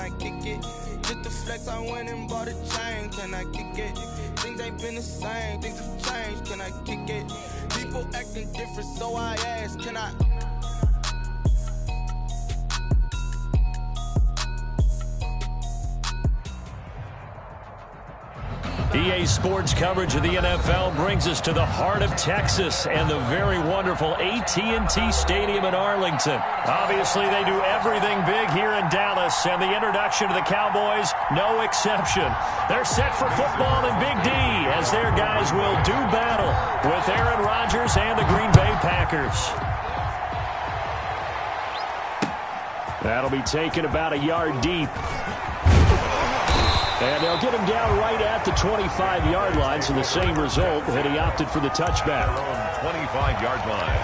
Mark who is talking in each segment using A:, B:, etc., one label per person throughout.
A: I kick it? Just the flex, I went and bought a chain, can I kick it? Things ain't been the same, things have changed, can I kick it? People acting different, so I ask, can I?
B: EA Sports coverage of the NFL brings us to the heart of Texas and the very wonderful AT&T Stadium in Arlington. Obviously, they do everything big here in Dallas, and the introduction to the Cowboys, no exception. They're set for football in Big D as their guys will do battle with Aaron Rodgers and the Green Bay Packers. That'll be taken about a yard deep. And they'll get him down right at the 25-yard line, so the same result, and he opted for the touchback.
C: 25-yard line.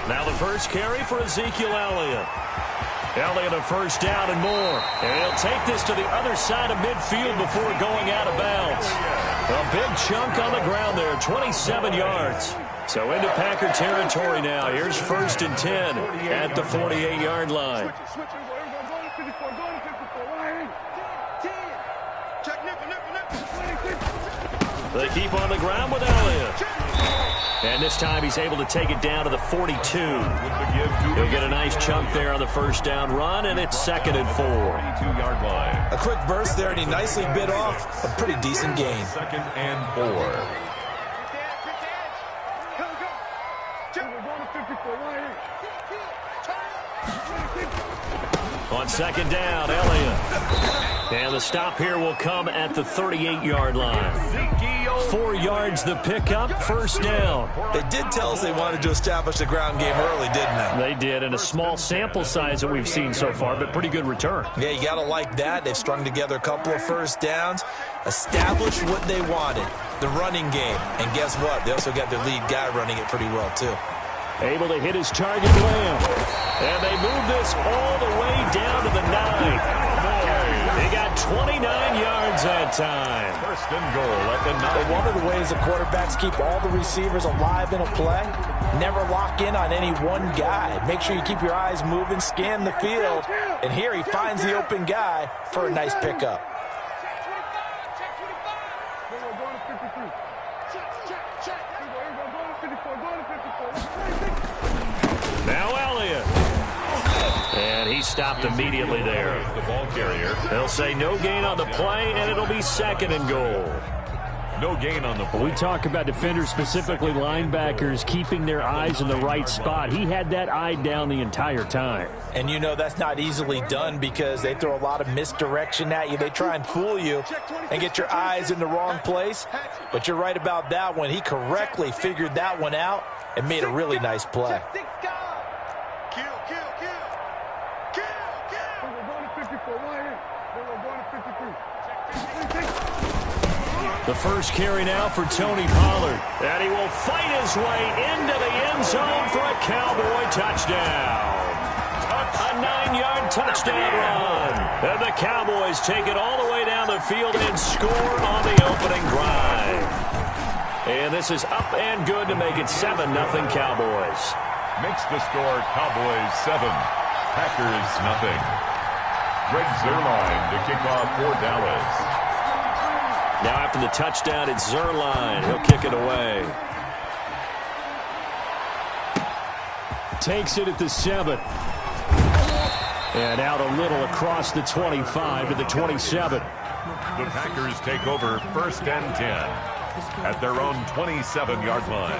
B: Now the first carry for Ezekiel Elliott. Elliott a first down and more. And he'll take this to the other side of midfield before going out of bounds. A big chunk on the ground there, 27 yards. So into Packer territory now. Here's 1st and 10 at the 48-yard line. They keep on the ground with Elliott. And this time he's able to take it down to the 42. He'll get a nice chunk there on the first down run, and it's 2nd and 4.
C: 22-yard line.
D: A quick burst there, and he nicely bit off a pretty decent gain.
C: 2nd and 4.
B: On 2nd down, Elliott. And the stop here will come at the 38-yard line. 4 yards the pickup, 1st down.
D: They did tell us they wanted to establish the ground game early, didn't they?
B: They did, and a small sample size that we've seen so far, but pretty good return.
D: Yeah, you got to like that. They've strung together a couple of first downs, established what they wanted, the running game. And guess what? They also got their lead guy running it pretty well, too.
B: Able to hit his target, Lamb. And they move this all the way down to the 9. They got 29 yards that time.
C: 1st and goal at the 9.
D: One of the ways the quarterbacks keep all the receivers alive in a play, never lock in on any one guy. Make sure you keep your eyes moving, scan the field. And here he finds the open guy for a nice pickup.
B: Now Elliott. And he stopped immediately there.
C: The ball carrier.
B: They'll say no gain on the play, and it'll be 2nd and goal.
C: No gain on the play.
B: We talk about defenders, specifically linebackers, keeping their eyes in the right spot. He had that eye down the entire time.
D: And you know that's not easily done because they throw a lot of misdirection at you. They try and fool you and get your eyes in the wrong place. But you're right about that one. He correctly figured that one out and made a really nice play.
B: The first carry now for Tony Pollard. And he will fight his way into the end zone for a Cowboy touchdown. A 9-yard touchdown run. And the Cowboys take it all the way down the field and score on the opening drive. And this is up and good to make it 7-0 Cowboys.
C: Makes the score Cowboys 7, Packers 0. Greg Zuerlein to kick off for Dallas.
B: Now after the touchdown, it's Zuerlein. He'll kick it away. Takes it at the 7. And out a little across the 25 to the 27.
C: The Packers take over 1st and 10 at their own 27-yard line.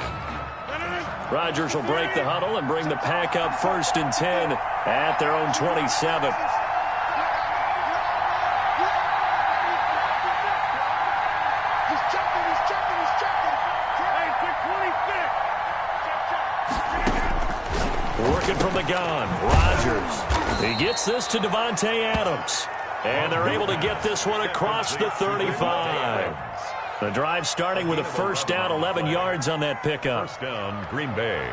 B: Rodgers will break the huddle and bring the pack up 1st and 10 at their own 27. Working from the gun, Rodgers. He gets this to Davante Adams. And they're able to get this one across the 35. The drive starting with a first down, 11 yards on that pickup.
C: First down, Green Bay.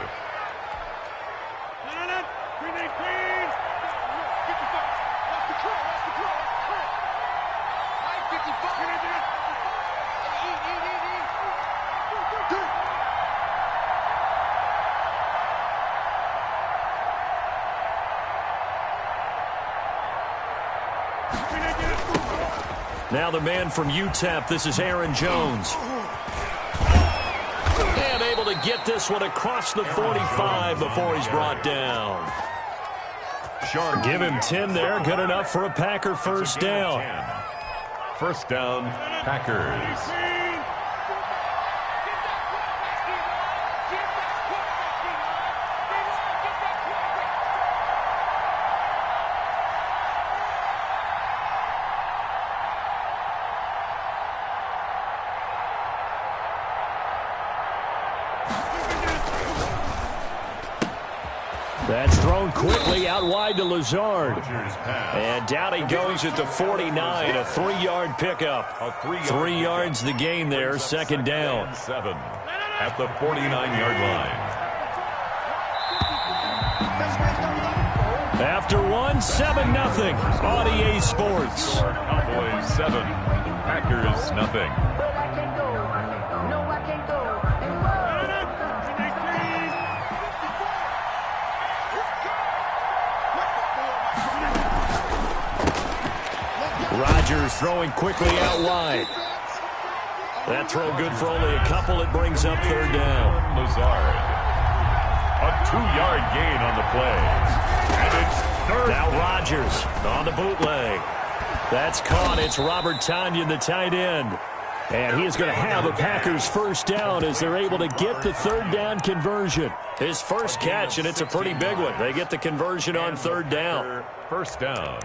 B: Now the man from UTEP, this is Aaron Jones. And able to get this one across the 45 before he's brought down. Give him 10 there, good enough for a Packer first down.
C: First down, Packers.
B: That's thrown quickly out wide to Lazard. And down he goes at the 49, a 3-yard pickup. 3 yards the gain there, second down.
C: 7 at the 49-yard line.
B: After one, 7-0 on EA Sports.
C: Cowboys 7, Packers nothing.
B: Rodgers throwing quickly out wide. That throw good for only a couple. It brings up third down.
C: Lazard. A 2-yard gain on the play. And it's third.
B: Now Rodgers on the bootleg. That's caught. It's Robert Tonyan, the tight end. And he is going to have a Packers first down as they're able to get the third down conversion. His first catch, and it's a pretty big one. They get the conversion on third down.
C: First down.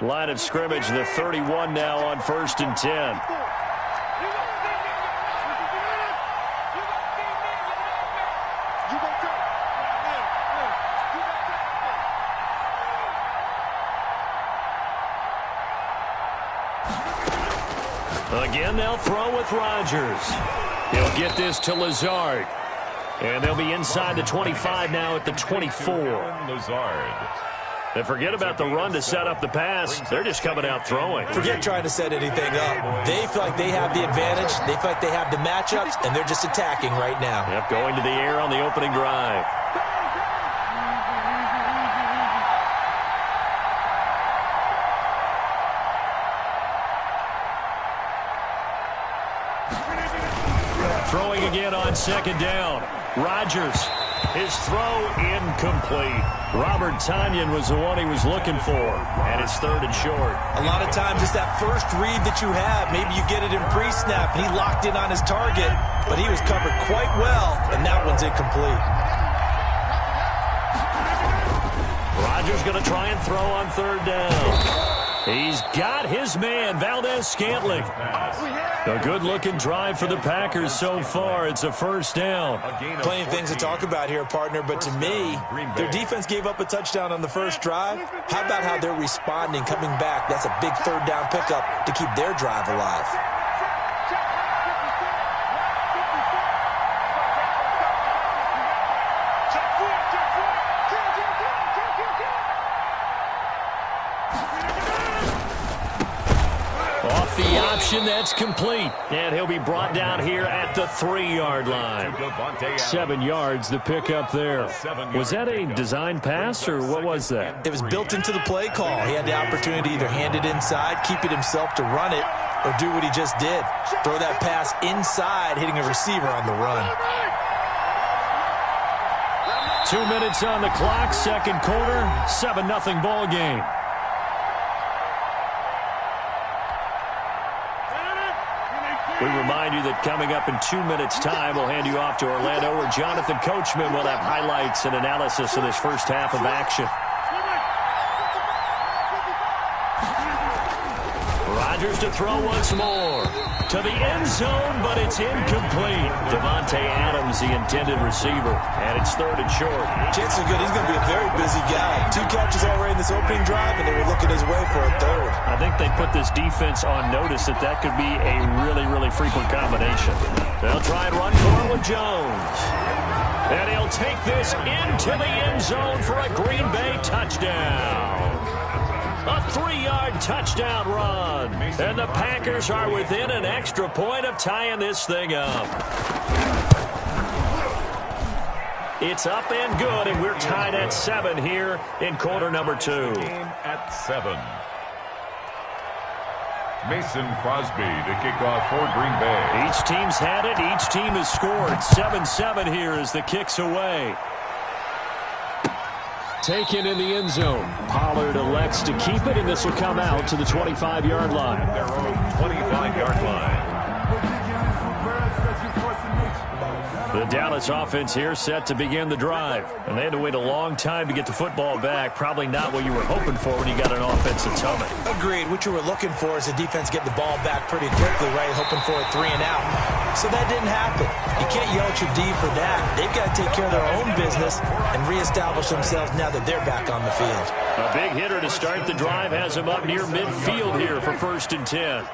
B: Line of scrimmage, the 31 now on 1st and 10. Again, they'll throw with Rodgers. He'll get this to Lazard. And they'll be inside the 25 now at the 24.
C: Lazard.
B: And forget about the run to set up the pass. They're just coming out throwing.
D: Forget trying to set anything up. They feel like they have the advantage. They feel like they have the matchups, and they're just attacking right now.
B: Yep, going to the air on the opening drive. Throwing again on second down. Rodgers. His throw incomplete. Robert Tonyan was the one he was looking for, and it's third and short.
D: A lot of times it's that first read that you have. Maybe you get it in pre-snap, and he locked in on his target, but he was covered quite well, and that one's incomplete.
B: Rodgers going to try and throw on third down. He's got his man, Valdez-Scantling. A good-looking drive for the Packers so far. It's a first down.
D: Plenty of things to talk about here, partner, but to me, their defense gave up a touchdown on the first drive. How about how they're responding, coming back? That's a big third down pickup to keep their drive alive.
B: That's complete, and he'll be brought down here at the 3-yard line. 7 yards, the pickup there. Was that a design pass, or what was that?
D: It was built into the play call. He had the opportunity to either hand it inside, keep it himself to run it, or do what he just did. Throw that pass inside, hitting a receiver on the run.
B: 2 minutes on the clock, second quarter, 7-0 ball game. We remind you that coming up in 2 minutes' time, we'll hand you off to Orlando, where Jonathan Coachman will have highlights and analysis of this first half of action. Rodgers to throw once more. To the end zone, but it's incomplete. Devontae Adams, the intended receiver, and it's third and short.
D: Chances are good he's going to be a very busy guy. 2 catches already in this opening drive, and they were looking his way for a third.
B: I think they put this defense on notice that that could be a really, really frequent combination. They'll try and run for it with Jones. And he'll take this into the end zone for a Green Bay touchdown. A 3-yard touchdown run. And the Packers are within an extra point of tying this thing up. It's up and good, and we're tied at 7 here in quarter number 2.
C: Game at 7. Mason Crosby to kick off for Green Bay.
B: Each team's had it. Each team has scored. 7-7 here as the kick's away. Taken in the end zone. Pollard elects to keep it, and this will come out to the 25-yard line.
C: Their own 25-yard line.
B: The Dallas offense here set to begin the drive. And they had to wait a long time to get the football back. Probably not what you were hoping for when you got an offensive summit.
D: Agreed. What you were looking for is the defense getting the ball back pretty quickly, right? Hoping for a 3 and out. So that didn't happen. You can't yell at your D for that. They've got to take care of their own business and reestablish themselves now that they're back on the field.
B: A big hitter to start the drive has him up near midfield here for 1st and 10.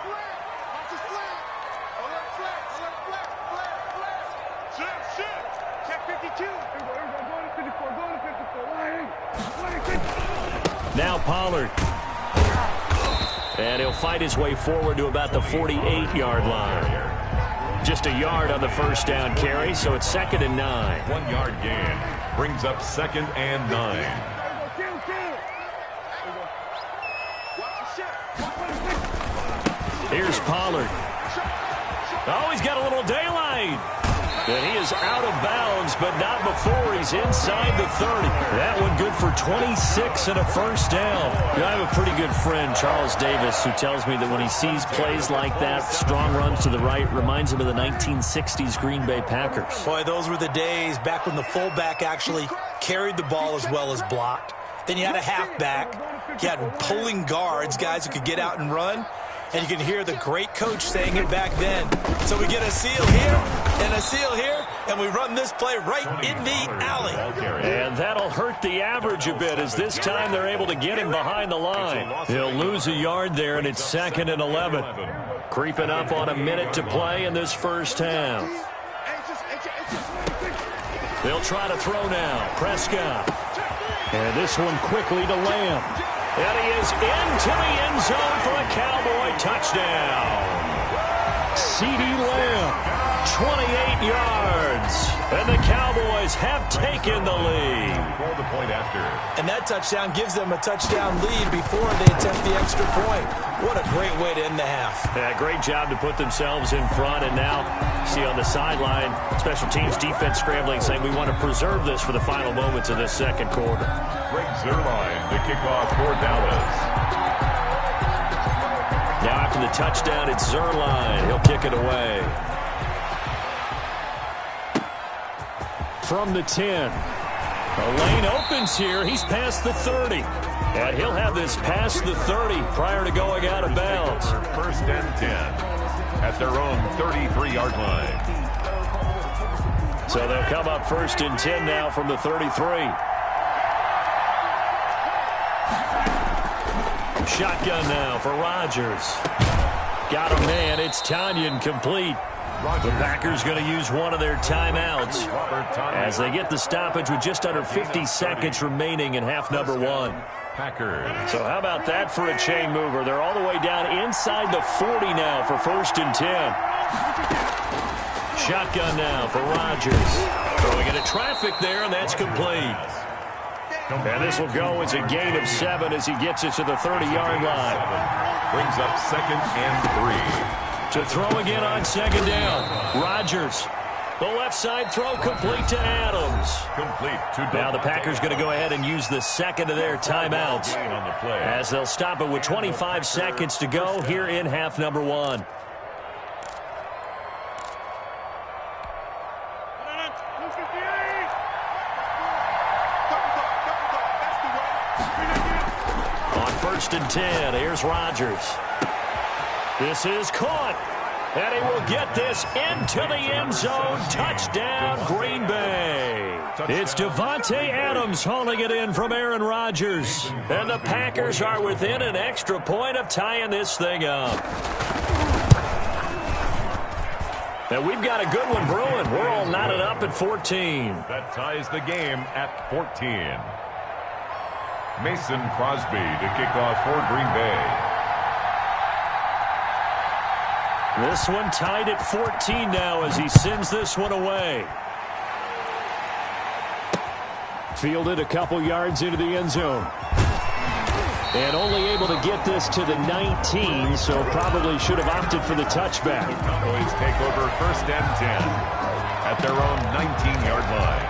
B: Now Pollard. And he'll fight his way forward to about the 48-yard line. Just a yard on the first down carry, so it's 2nd and 9.
C: 1-yard gain brings up 2nd and 9.
B: Here's Pollard. Oh, he's got a little daylight. And he is out of bounds, but not before he's inside the 30. That one good for 26 and a first down. I have a pretty good friend, Charles Davis, who tells me that when he sees plays like that, strong runs to the right, reminds him of the 1960s Green Bay Packers.
D: Boy, those were the days back when the fullback actually carried the ball as well as blocked. Then you had a halfback. You had pulling guards, guys who could get out and run. And you can hear the great coach saying it back then. So we get a seal here and a seal here, and we run this play right in the alley.
B: And that'll hurt the average a bit, as this time they're able to get him behind the line. He'll lose a yard there, and it's 2nd and 11. Creeping up on a minute to play in this first half. They'll try to throw now. Prescott. And this one quickly to Lamb. And he is into the end zone for a Cowboy touchdown. CeeDee Lamb, 28 yards. And the Cowboys have taken the lead.
C: For the point after.
D: And that touchdown gives them a touchdown lead before they attempt the extra point. What a great way to end the half.
B: Yeah, great job to put themselves in front. And now, see on the sideline, special teams defense scrambling, saying we want to preserve this for the final moments of this second quarter.
C: Greg Zuerlein to kick off for Dallas.
B: Now after the touchdown, it's Zuerlein. He'll kick it away. From the 10. The lane opens here. He's past the 30. And he'll have this past the 30 prior to going out of bounds.
C: 1st and 10 at their own 33-yard line.
B: So they'll come up 1st and 10 now from the 33. Shotgun now for Rodgers. Got him, man. It's Tonyan complete. The Packers going to use one of their timeouts as they get the stoppage with just under 50 seconds remaining in half number 1.
C: Packers.
B: So how about that for a chain mover? They're all the way down inside the 40 now for 1st and 10. Shotgun now for Rodgers. Throwing into traffic there, and that's complete. And this will go as a gain of 7 as he gets it to the 30-yard line.
C: Brings up 2nd and 3.
B: To throw again on 2nd down. Rodgers. The left side throw complete to Adams.
C: Complete to
B: now the Packers going to go ahead and use the second of their timeouts as they'll stop it with 25 seconds to go here in half number 1. On 1st and 10, here's Rodgers. This is caught. And he will get this into the end zone. Touchdown, Green Bay. It's Davante Adams hauling it in from Aaron Rodgers. And the Packers are within an extra point of tying this thing up. And we've got a good one brewing. We're all knotted up at 14.
C: That ties the game at 14. Mason Crosby to kick off for Green Bay.
B: This one tied at 14 now as he sends this one away. Fielded a couple yards into the end zone. And only able to get this to the 19, so probably should have opted for the touchback.
C: The Cowboys take over 1st and 10 at their own 19-yard line.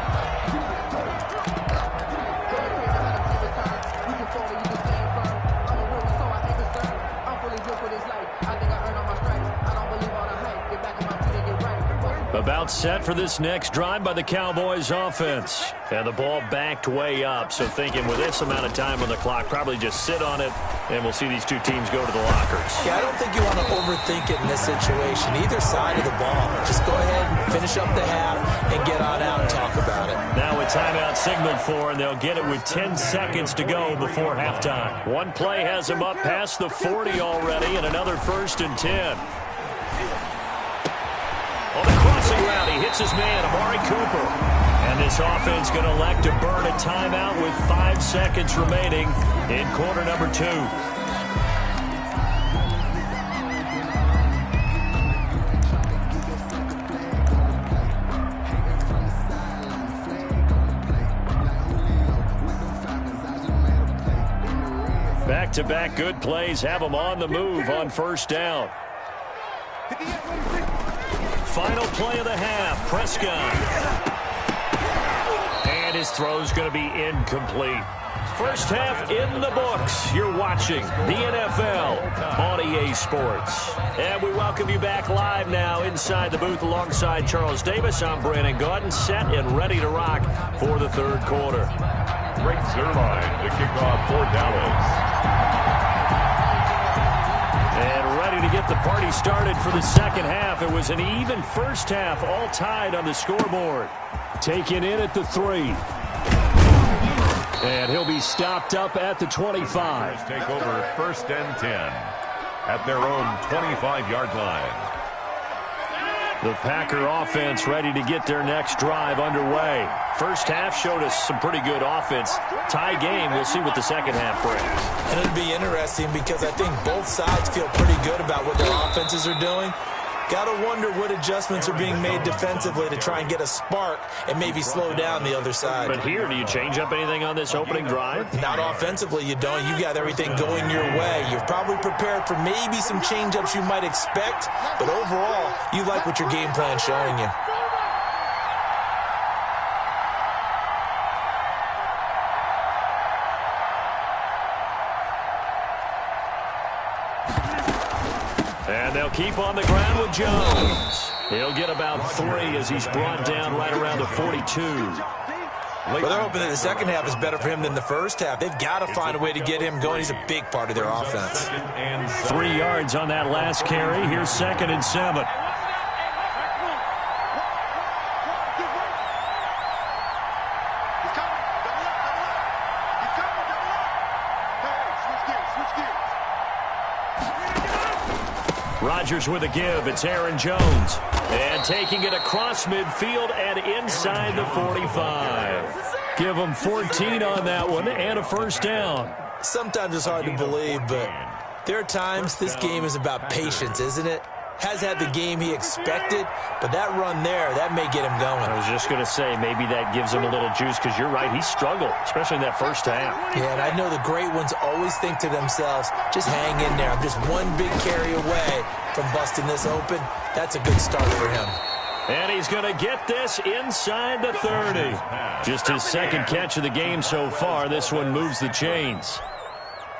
B: About set for this next drive by the Cowboys offense. And the ball backed way up, so thinking with this amount of time on the clock, probably just sit on it, and we'll see these two teams go to the lockers.
D: Yeah, I don't think you want to overthink it in this situation. Either side of the ball. Just go ahead and finish up the half and get on out and talk about it.
B: Now a timeout signaled for, and they'll get it with 10 seconds to go before halftime. One play has them up past the 40 already, and another 1st and 10. On the crossing route, he hits his man, Amari Cooper. And this offense going to elect to burn a timeout with 5 seconds remaining in quarter number 2. Back-to-back good plays have them on the move on 1st down. Final play of the half, Prescott. And his throw's going to be incomplete. First half in the books. You're watching the NFL on EA Sports. And we welcome you back live now inside the booth alongside Charles Davis. I'm Brandon Gaudin, set and ready to rock for the 3rd quarter.
C: Greg Zuerlein to kick off for Dallas.
B: And ready to get the party started for the 2nd half. It was an even first half, all tied on the scoreboard. Taken in at the 3. And he'll be stopped up at the 25.
C: Take over 1st and 10 at their own 25-yard line.
B: The Packer offense ready to get their next drive underway. First half showed us some pretty good offense. Tie game, we'll see what the 2nd half brings.
D: And it'll be interesting because I think both sides feel pretty good about what their offenses are doing. Got to wonder what adjustments are being made defensively to try and get a spark and maybe slow down the other side.
B: But here, do you change up anything on this opening drive?
D: Not offensively, you don't. You got everything going your way. You're probably prepared for maybe some change-ups you might expect, but overall, you like what your game plan's showing you.
B: And they'll keep on the ground with Jones. He'll get about 3 as he's brought down right around the 42.
D: Well, they're hoping that the 2nd half is better for him than the 1st half. They've got to find a way to get him going. He's a big part of their offense.
B: 3 yards on that last carry. Here's 2nd and 7. Rodgers with a give. It's Aaron Jones. And taking it across midfield and inside the 45. Give him 14 on that one and a 1st down.
D: Sometimes it's hard to believe, but there are times this game is about patience, isn't it? Has had the game he expected, but that run there, that may get him going.
B: I was just going to say, maybe that gives him a little juice because you're right, he struggled, especially in that 1st half.
D: Yeah, and I know the great ones always think to themselves, just hang in there. I'm just one big carry away from busting this open. That's a good start for him.
B: And he's going to get this inside the 30. Just his 2nd catch of the game so far. This one moves the chains.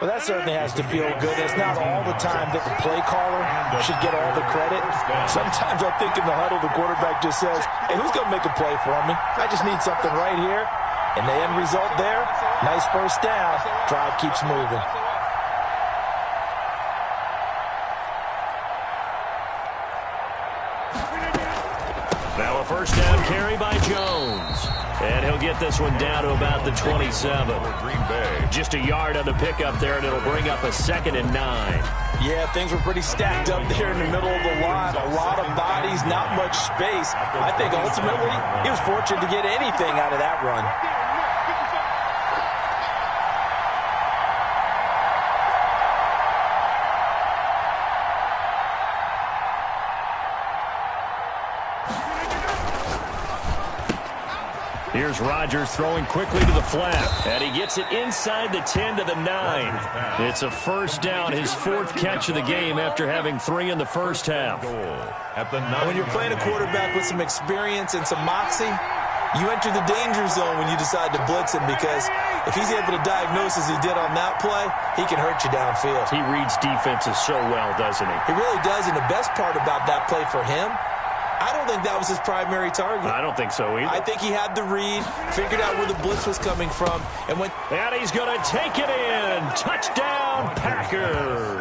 D: Well, that certainly has to feel good. It's not all the time that the play caller should get all the credit. Sometimes I think in the huddle, the quarterback just says, hey, who's going to make a play for me? I just need something right here. And the end result there, nice 1st down. Drive keeps moving.
B: Now a 1st down carry by Jones. And he'll get this one down to about the 27.
C: Green Bay.
B: Just a yard on the pickup there, and it'll bring up a 2nd and 9.
D: Yeah, things were pretty stacked up there in the middle of the line. A lot of bodies, not much space. I think ultimately he was fortunate to get anything out of that run.
B: Here's Rodgers throwing quickly to the flat. And he gets it inside the 10 to the 9. It's a first down, his 4th catch of the game after having 3 in the first half.
D: When you're playing a quarterback with some experience and some moxie, you enter the danger zone when you decide to blitz him, because if he's able to diagnose as he did on that play, he can hurt you downfield.
B: He reads defenses so well, doesn't he?
D: He really does, and the best part about that play for him, I don't think that was his primary target.
B: I don't think so either.
D: I think he had the read, figured out where the blitz was coming from, and went.
B: And he's going to take it in. Touchdown, Packers.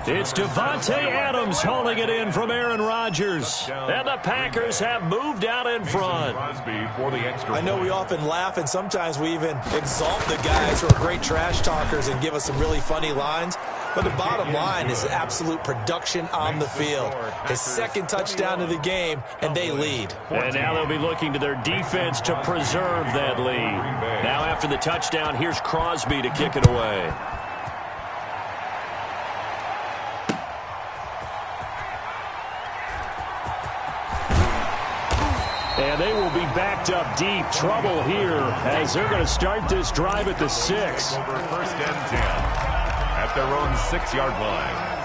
B: It's Davante Adams hauling it in from Aaron Rodgers. And the Packers have moved out in front.
D: I know we often laugh, and sometimes we even exalt the guys who are great trash talkers and give us some really funny lines. But the bottom line is absolute production on the field. His 2nd touchdown of the game, and they lead.
B: And now they'll be looking to their defense to preserve that lead. Now after the touchdown, here's Crosby to kick it away. And they will be backed up deep. Trouble here as they're going to start this drive at the 6.
C: Over 1st and 10. At their own 6-yard line.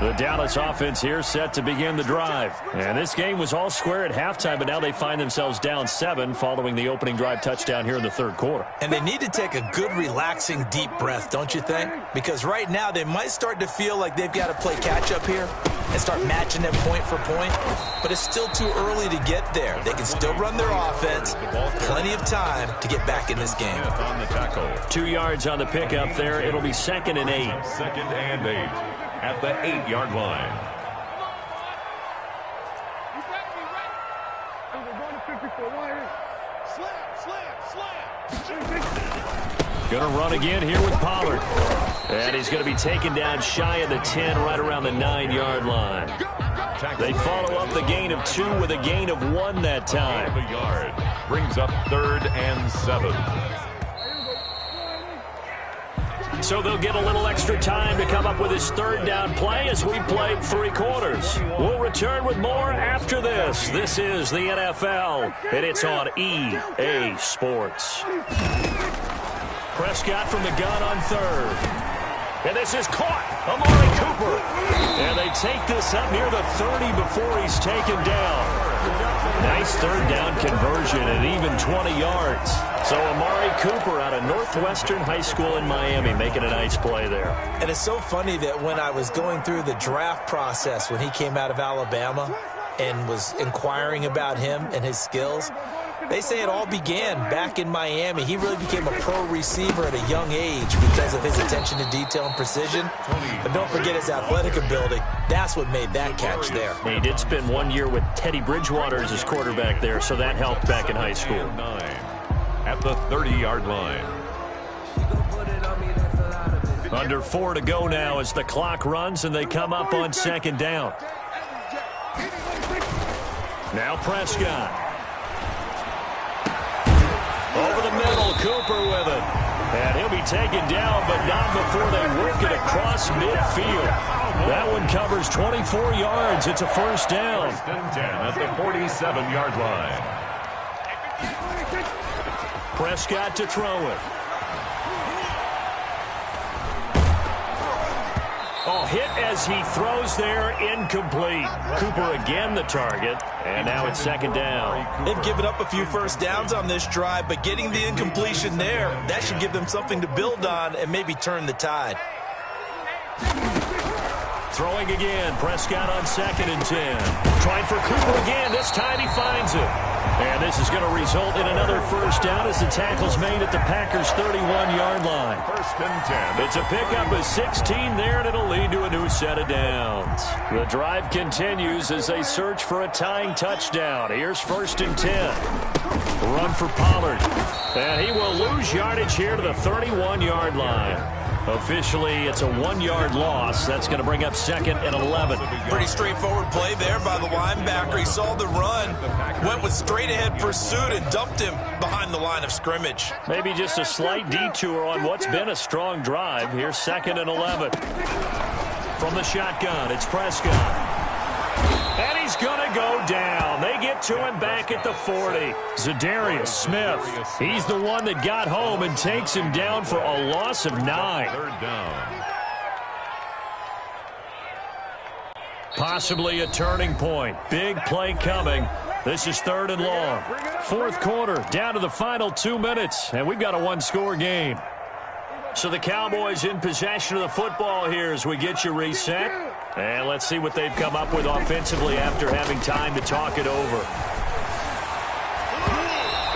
B: The Dallas offense here set to begin the drive. And this game was all square at halftime, but now they find themselves down 7 following the opening drive touchdown here in the 3rd quarter.
D: And they need to take a good, relaxing, deep breath, don't you think? Because right now they might start to feel like they've got to play catch-up here and start matching them point for point. But it's still too early to get there. They can still run their offense. Plenty of time to get back in this game.
C: On the tackle.
B: 2 yards on the pickup there. It'll be 2nd and 8.
C: 2nd and 8. At the 8-yard line.
B: Going to run again here with Pollard. And he's going to be taken down shy of the 10, right around the 9-yard line. They follow up the gain of 2 with a gain of 1 that time.
C: The yard brings up 3rd and 7.
B: So they'll get a little extra time to come up with his 3rd down play as we played 3 quarters. We'll return with more after this. This is the NFL, and it's on EA Sports. Prescott from the gun on 3rd. And this is caught. Amari Cooper. And they take this up near the 30 before he's taken down. Nice 3rd down conversion and even 20 yards. So Amari Cooper out of Northwestern High School in Miami making a nice play there.
D: And it's so funny that when I was going through the draft process when he came out of Alabama and was inquiring about him and his skills, they say it all began back in Miami. He really became a pro receiver at a young age because of his attention to detail and precision. But don't forget his athletic ability. That's what made that catch there.
B: He did spend 1 year with Teddy Bridgewater as his quarterback there, so that helped back in high school.
C: 9 at the 30-yard line.
B: Under 4 to go now as the clock runs and they come up on 2nd down. Now Prescott. Over the middle, Cooper with it. And he'll be taken down, but not before they work it across midfield. That one covers 24 yards. It's a 1st down.
C: 1st and 10 at the 47-yard line.
B: Prescott to throw it. Oh, hit as he throws there, incomplete. Cooper again the target, and now it's 2nd down.
D: They've given up a few 1st downs on this drive, but getting the incompletion there, that should give them something to build on and maybe turn the tide.
B: Throwing again, Prescott on 2nd and 10. Trying for Cooper again, this time he finds it. And this is going to result in another 1st down as the tackle's made at the Packers' 31-yard line.
C: 1st and 10.
B: It's a pickup of 16 there, and it'll lead to a new set of downs. The drive continues as they search for a tying touchdown. Here's 1st and 10. Run for Pollard. And he will lose yardage here to the 31-yard line. Officially, it's a 1-yard loss. That's going to bring up 2nd and 11.
D: Pretty straightforward play there by the linebacker. He saw the run, went with straight-ahead pursuit, and dumped him behind the line of scrimmage.
B: Maybe just a slight detour on what's been a strong drive. Here's 2nd and 11. From the shotgun, it's Prescott. And he's going to go down. They get get to him back at the 40. Za'Darius Smith, he's the one that got home and takes him down for a loss of 9.
C: Third down.
B: Possibly a turning point. Big play coming. This is 3rd and long. 4th quarter, down to the final 2 minutes, and we've got a one-score game. So the Cowboys in possession of the football here as we get you reset. And let's see what they've come up with offensively after having time to talk it over.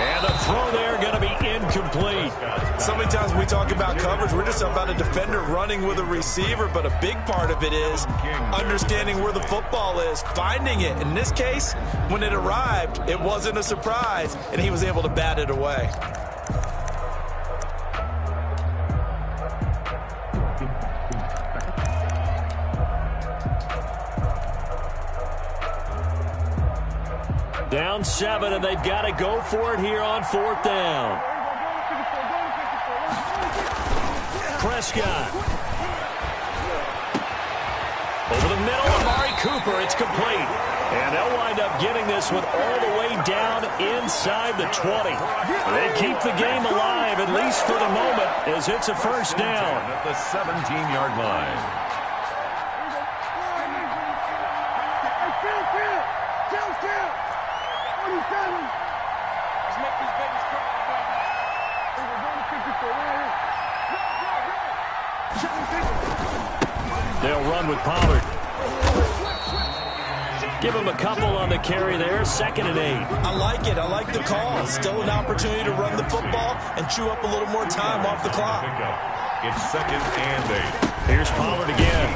B: And the throw there going to be incomplete.
D: So many times when we talk about coverage, we're just about a defender running with a receiver, but a big part of it is understanding where the football is, finding it. In this case, when it arrived, it wasn't a surprise, and he was able to bat it away.
B: Down 7, and they've got to go for it here on 4th down. Prescott. Over the middle, Amari Cooper. It's complete. And they'll wind up getting this one all the way down inside the 20. They keep the game alive, at least for the moment, as it's a first down.
C: At the 17-yard line.
B: They'll run with Pollard. Give him a couple on the carry there. 2nd and 8.
D: I like it. I like the call. Still an opportunity to run the football and chew up a little more time off the clock.
C: It's 2nd and 8.
B: Here's Pollard again.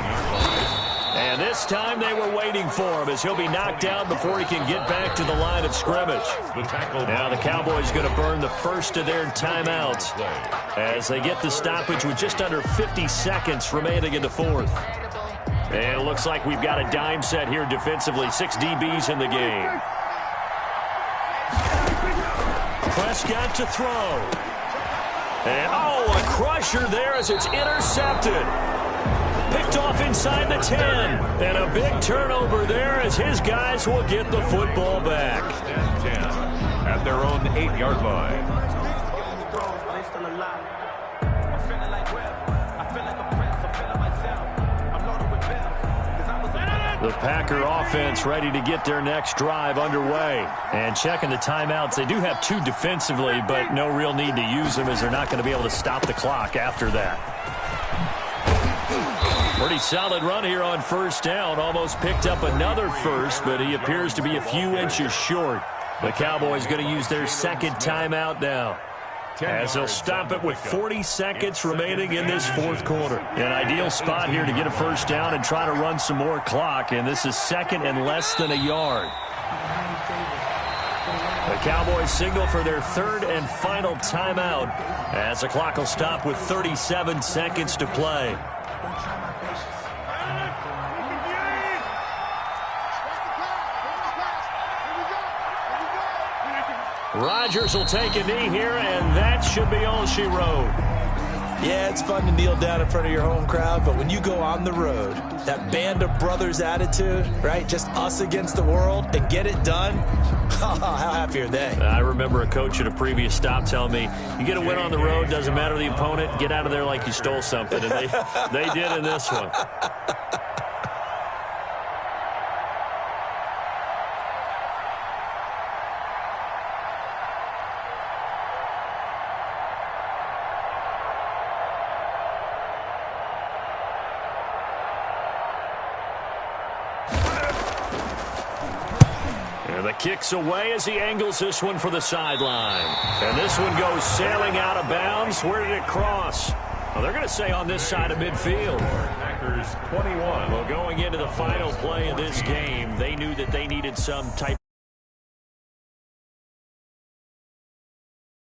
B: And this time they were waiting for him as he'll be knocked down before he can get back to the line of scrimmage. Now the Cowboys going to burn the first of their timeouts as they get the stoppage with just under 50 seconds remaining in the 4th. And it looks like we've got a dime set here defensively. 6 DBs in the game. Prescott to throw. And, a crusher there as it's intercepted. Picked off inside the 10. And a big turnover there as his guys will get the football back.
C: 10 at their own 8-yard line.
B: The Packer offense ready to get their next drive underway. And checking the timeouts, they do have 2 defensively, but no real need to use them as they're not going to be able to stop the clock after that. Pretty solid run here on 1st down. Almost picked up another first, but he appears to be a few inches short. The Cowboys going to use their 2nd timeout now, as they'll stop it with 40 seconds remaining in this 4th quarter. An ideal spot here to get a first down and try to run some more clock, and this is 2nd and less than a yard. The Cowboys signal for their 3rd and final timeout as the clock will stop with 37 seconds to play. Rodgers will take a knee here, and that should be all she wrote.
D: Yeah, it's fun to kneel down in front of your home crowd, but when you go on the road, that band of brothers attitude, right, just us against the world, and get it done, how happy are they?
B: I remember a coach at a previous stop telling me, you get a win on the road, doesn't matter the opponent, get out of there like you stole something, and they did in this one. The kick's away as he angles this one for the sideline. And this one goes sailing out of bounds. Where did it cross? Well, they're going to say on this side of midfield.
C: Packers 21.
B: Well, going into the final play of this game, they knew that they needed some type